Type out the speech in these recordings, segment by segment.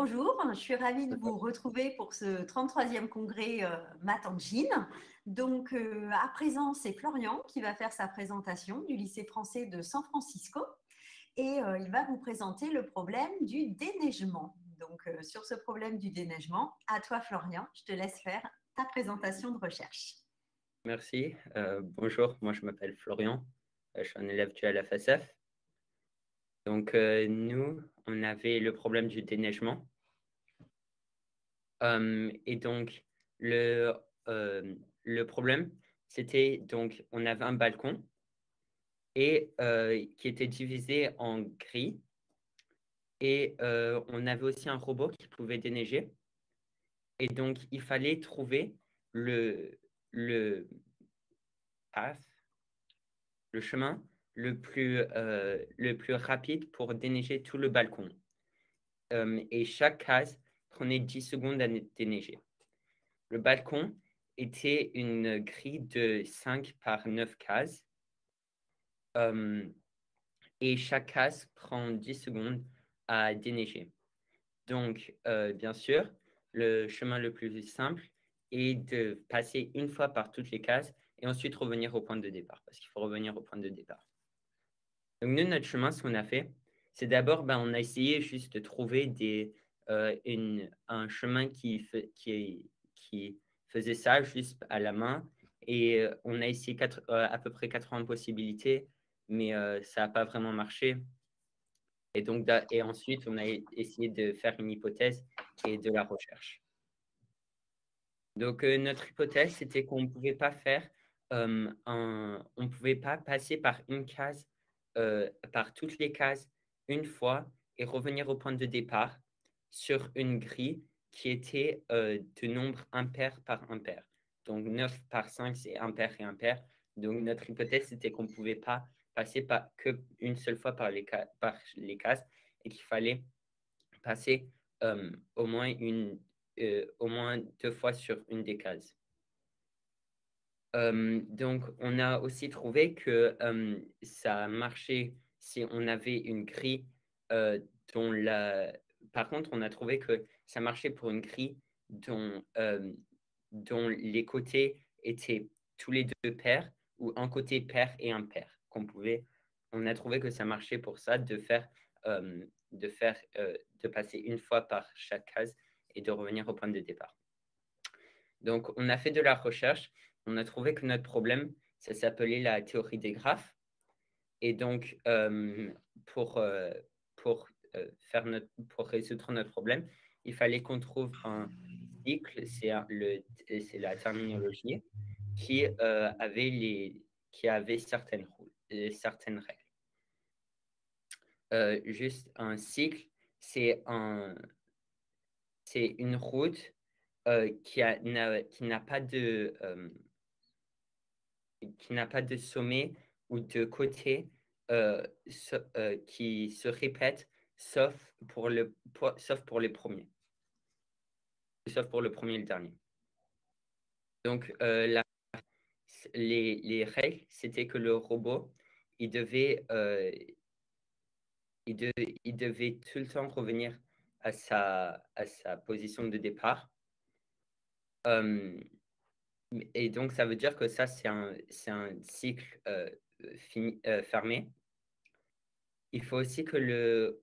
Bonjour, je suis ravie de vous retrouver pour ce 33e congrès Math Engine. Donc, à présent, c'est Florian qui va faire sa présentation du lycée français de San Francisco et il va vous présenter le problème du déneigement. Donc, sur ce problème du déneigement, à toi Florian, je te laisse faire ta présentation de recherche. Merci. Bonjour, moi je m'appelle Florian. Je suis un élève du LFSF. Donc, nous, on avait le problème du déneigement. Et donc, le problème, c'était donc, on avait un balcon et qui était divisé en grilles. Et on avait aussi un robot qui pouvait déneiger. Et donc, il fallait trouver le path, le chemin le plus rapide pour déneiger tout le balcon. Et chaque case prenait 10 secondes à déneiger. Le balcon était une grille de 5 par 9 cases. Et chaque case prend 10 secondes à déneiger. Donc, bien sûr, le chemin le plus simple est de passer une fois par toutes les cases et ensuite revenir au point de départ, parce qu'il faut revenir au point de départ. Donc, nous, notre chemin, ce qu'on a fait, c'est d'abord, on a essayé juste de trouver un chemin qui faisait ça juste à la main. Et on a essayé à peu près 80 possibilités, mais ça n'a pas vraiment marché. Et donc, et ensuite, on a essayé de faire une hypothèse et de la recherche. Donc, notre hypothèse, c'était qu'on ne pouvait pas on pouvait pas passer par une case, par toutes les cases une fois et revenir au point de départ sur une grille qui était de nombre impair par impair. Donc, 9 par 5, c'est impair et impair. Donc, notre hypothèse, c'était qu'on ne pouvait pas passer qu'une seule fois par les cases et qu'il fallait passer au moins 2 fois sur une des cases. Donc, on a aussi trouvé que ça marchait si on avait une grille dont la... Par contre, on a trouvé que ça marchait pour une grille dont les côtés étaient tous les deux pairs ou un côté pair et impair. On a trouvé que ça marchait pour ça de passer une fois par chaque case et de revenir au point de départ. Donc, on a fait de la recherche. On a trouvé que notre problème, ça s'appelait la théorie des graphes. Et donc, pour résoudre notre problème, il fallait qu'on trouve un cycle, c'est la terminologie, qui avait certaines règles. Juste un cycle, c'est une route qui n'a pas de sommet ou de côté qui se répète sauf pour les premiers. Sauf pour le premier et le dernier. Donc, les règles, c'était que le robot, il devait tout le temps revenir à sa position de départ. Et donc, ça veut dire que ça, c'est un cycle fermé. Il faut aussi que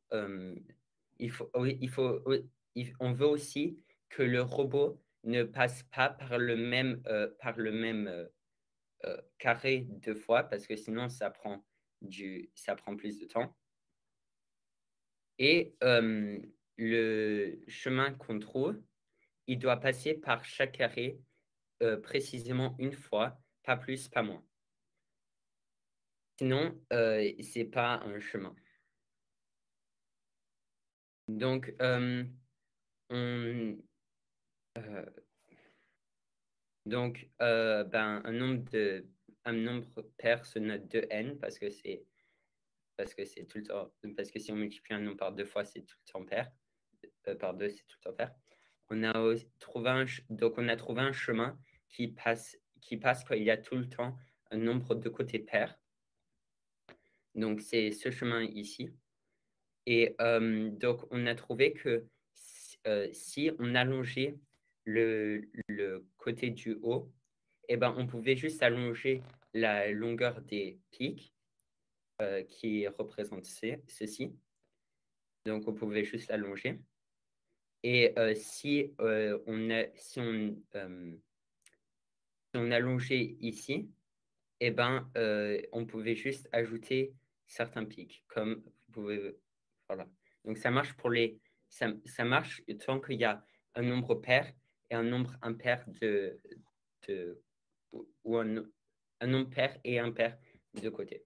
on veut aussi que le robot ne passe pas par le même carré 2 fois, parce que sinon, ça prend plus de temps. Et le chemin qu'on trouve, il doit passer par chaque carré précisément une fois, pas plus, pas moins. Sinon, c'est pas un chemin. Donc, un nombre pair se note de n parce que c'est tout le temps, parce que si on multiplie un nombre par 2 fois, c'est tout le temps pair. Par 2, c'est tout le temps pair. On a trouvé un chemin qui passe quand il y a tout le temps un nombre de côtés pairs. Donc, c'est ce chemin ici. Et donc, on a trouvé que si on allongeait le côté du haut, eh ben, on pouvait juste allonger la longueur des pics qui représente ceci. Donc, on pouvait juste l'allonger. Et si on allongeait ici, eh ben, on pouvait juste ajouter certains pics, comme vous pouvez. Voilà. Donc, ça marche ça marche tant qu'il y a un nombre pair et un nombre impair de ou un nombre pair et impair de côté,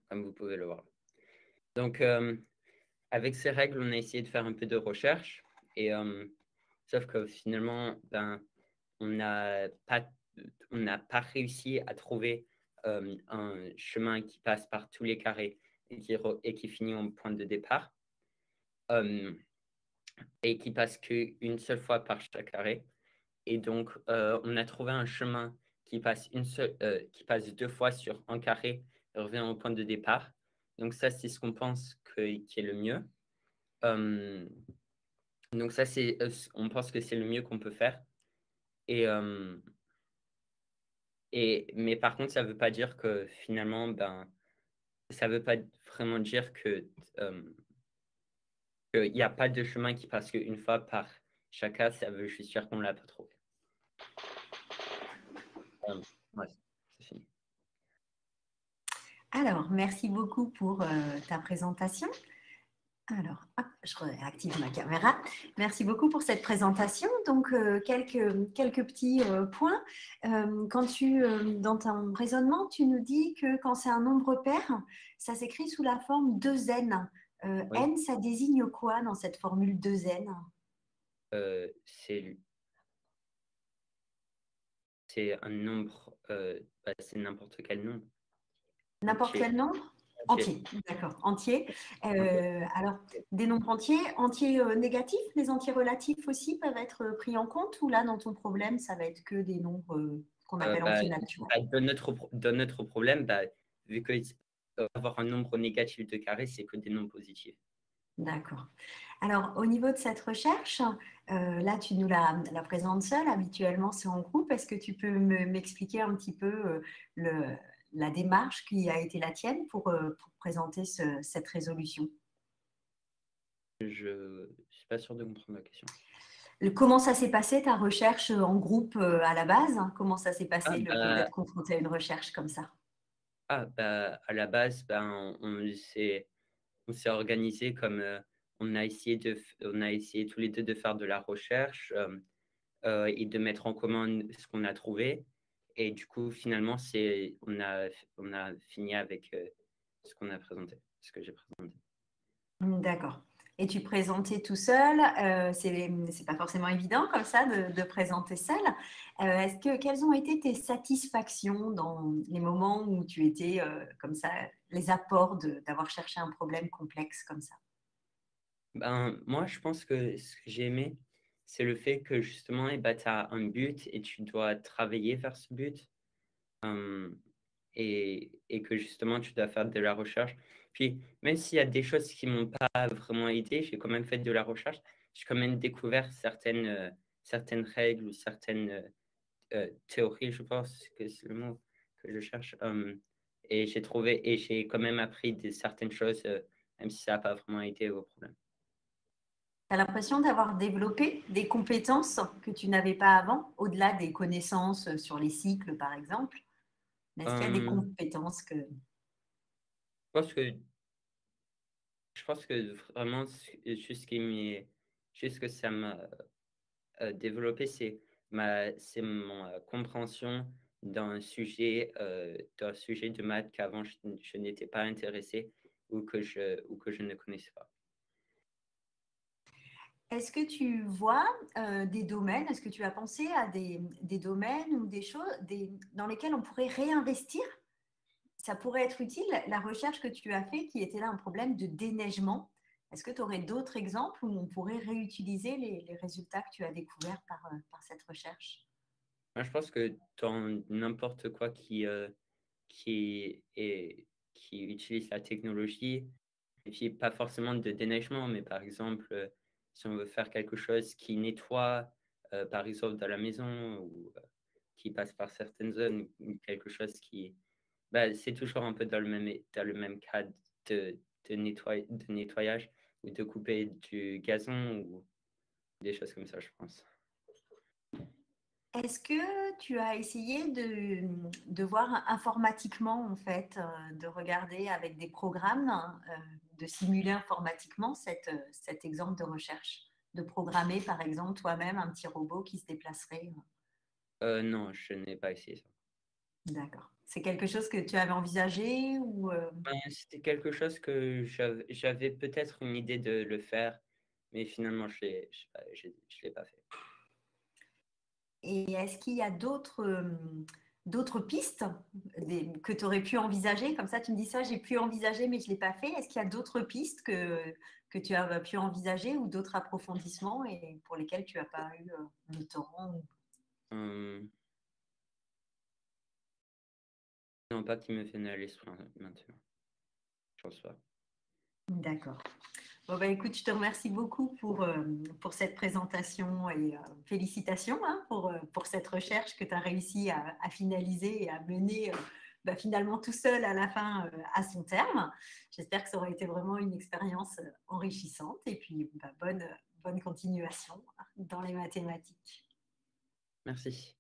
comme vous pouvez le voir. Donc, avec ces règles, on a essayé de faire un peu de recherche, et sauf que finalement, ben, on n'a pas réussi à trouver un chemin qui passe par tous les carrés et qui finit au point de départ, et qui passe qu'une seule fois par chaque carré. Et donc, on a trouvé un chemin qui passe qui passe 2 fois sur un carré et revient au point de départ. Donc ça, c'est ce qu'on pense qui est le mieux. Donc ça, on pense que c'est le mieux qu'on peut faire. Mais par contre, ça ne veut pas dire que finalement, ben, ça ne veut pas vraiment dire qu'il n'y a pas de chemin qui passe qu'une fois par chaque cas. Ça veut juste dire qu'on ne l'a pas trouvé. Ouais, c'est fini. Alors, merci beaucoup pour ta présentation. Alors, hop, je réactive ma caméra. Merci beaucoup pour cette présentation. Donc, quelques petits points. Dans ton raisonnement, tu nous dis que quand c'est un nombre pair, ça s'écrit sous la forme 2n. Oui. N, ça désigne quoi dans cette formule 2n? C'est un nombre, c'est n'importe quel nombre. N'importe quel nombre? Entier, d'accord, entier. Alors, des nombres entiers négatifs, les entiers relatifs aussi peuvent être pris en compte, ou là, dans ton problème, ça va être que des nombres qu'on appelle entiers naturels? Dans notre problème, vu que avoir un nombre négatif de carré, c'est que des nombres positifs. D'accord. Alors, au niveau de cette recherche, là, tu nous la présentes seule. Habituellement, c'est en groupe. Est-ce que tu peux m'expliquer un petit peu la démarche qui a été la tienne pour présenter cette résolution? Je ne suis pas sûr de comprendre la question. Comment ça s'est passé, ta recherche en groupe à la base? Comment ça s'est passé, le fait d'être confronté à une recherche comme ça? À la base, on s'est organisé comme on a essayé tous les deux de faire de la recherche et de mettre en commun ce qu'on a trouvé. Et du coup, finalement, on a fini avec ce qu'on a présenté, ce que j'ai présenté. D'accord. Et tu présentais tout seul, c'est pas forcément évident comme ça de présenter seul. Quelles ont été tes satisfactions dans les moments où tu étais comme ça, les apports d'avoir cherché un problème complexe comme ça? Moi, je pense que ce que j'ai aimé, c'est le fait que justement, tu as un but et tu dois travailler vers ce but. Et que justement, tu dois faire de la recherche. Puis, même s'il y a des choses qui m'ont pas vraiment aidé, j'ai quand même fait de la recherche. J'ai quand même découvert certaines règles ou certaines théories, je pense que c'est le mot que je cherche. Et j'ai quand même appris certaines choses, même si ça n'a pas vraiment aidé au problème. Tu as l'impression d'avoir développé des compétences que tu n'avais pas avant, au-delà des connaissances sur les cycles, par exemple? Est-ce qu'il y a des Euh, compétences que… je pense que vraiment, juste que ça m'a développé, c'est mon compréhension d'un sujet de maths qu'avant je n'étais pas intéressé ou que je ne connaissais pas. Est-ce que tu vois des domaines, est-ce que tu as pensé à des domaines ou des choses dans lesquels on pourrait réinvestir? Ça pourrait être utile, la recherche que tu as fait qui était là un problème de déneigement. Est-ce que tu aurais d'autres exemples où on pourrait réutiliser les résultats que tu as découverts par cette recherche? Moi, je pense que dans n'importe quoi qui utilise la technologie, et puis pas forcément de déneigement, mais par exemple, si on veut faire quelque chose qui nettoie, par exemple, dans la maison ou qui passe par certaines zones, ou quelque chose qui, bah, c'est toujours un peu dans le même cadre de, de nettoyage ou de couper du gazon ou des choses comme ça, je pense. Est-ce que tu as essayé de voir informatiquement, en fait, de regarder avec des programmes, de simuler informatiquement cet exemple de recherche, de programmer, par exemple, toi-même un petit robot qui se déplacerait? Non, je n'ai pas essayé ça. D'accord. C'est quelque chose que tu avais envisagé ou C'était quelque chose que j'avais peut-être une idée de le faire, mais finalement, je l'ai pas fait. et est-ce qu'il y a d'autres pistes que tu aurais pu envisager? Comme ça, tu me dis ça, j'ai pu envisager, mais je ne l'ai pas fait. Est-ce qu'il y a d'autres pistes que tu as pu envisager ou d'autres approfondissements et pour lesquels tu n'as pas eu le temps? Hum, non, pas qui me vienne à l'esprit maintenant. Je pense pas. D'accord. Bon, bah, écoute, je te remercie beaucoup pour cette présentation et félicitations hein, pour cette recherche que tu as réussi à finaliser et à mener bah, finalement tout seul à la fin à son terme. J'espère que ça aura été vraiment une expérience enrichissante et puis bah, bonne continuation dans les mathématiques. Merci.